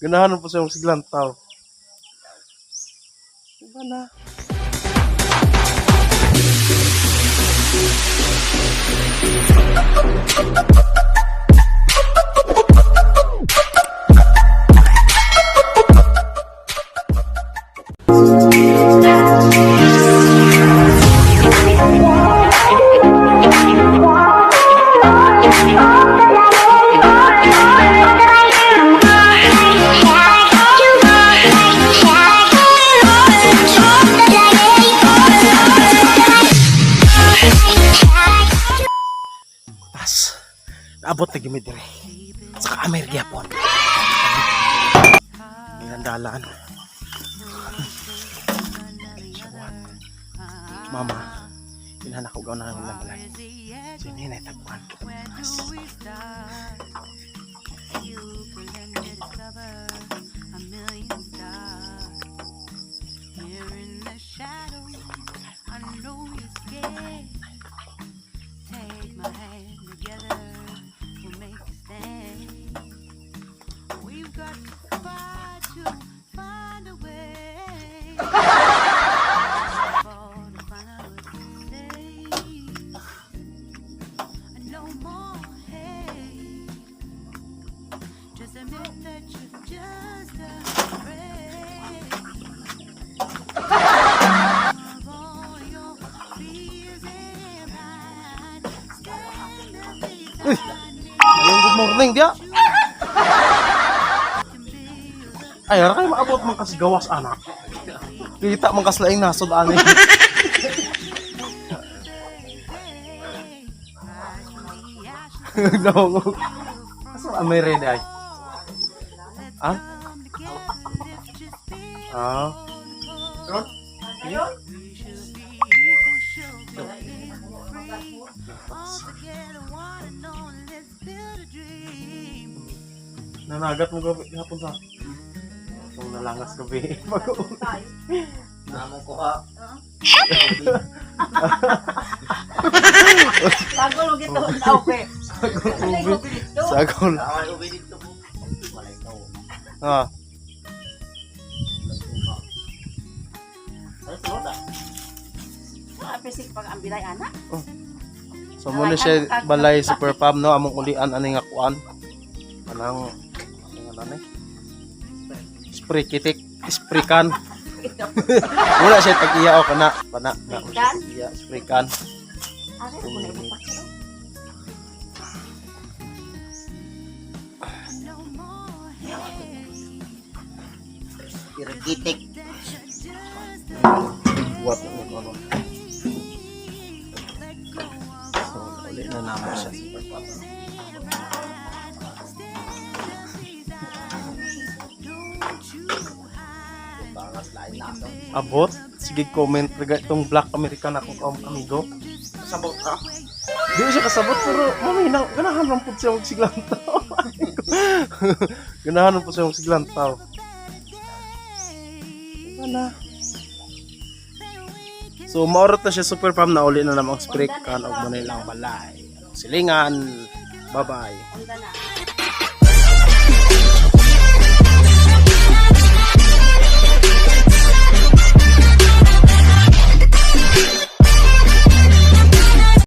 Ganahan po siya siglantaw. Diba na? Abot na gimid dire. Saka amer gyapon. Nilandalaan. Mama, inanak ko gaw na ng balay. Sini na tapuan kita. Take my hand together, we'll make a stand. We've got to fight to find a way. For the final say, no more hate. Just admit that you're just afraid. Of all your fears and pride. Ayun, good morning dia. Ay, ara kay maabot man kas gawas anak. Kita man kas laing nasod ani. No. Asa amere day? Ah? Ah. Ron? Ayun. Nanagat mo gabi hapon sa. Kung nalangas gabi mag-uulay. Namo ko ha. Sagol mo gito daw pe. Sagol. Ay ubi dito po. Walay tawo. Ah. Ay tuwa. Apisik pag ambilay anak. So muna siya balay super farm no among ulian ani nga kuan. Anang ano ni? Spray kitik, spray can. Wala siya tag-iya o kana, pana. Iya, spray can. Are mo na ibupak ko. Irigitik. Buat ano. So, ulit na naman siya super farm. Abot, sige comment raga itong Black American akong amigo. Kasabot ka? Di siya kasabot pero mamina, ganahan lang po siya magsiglantaw. Ganahan lang po siya magsiglantaw. Wala. So maorot na siya super farm na uli na namang spray can og manay lang balay. Silingan. Bye bye.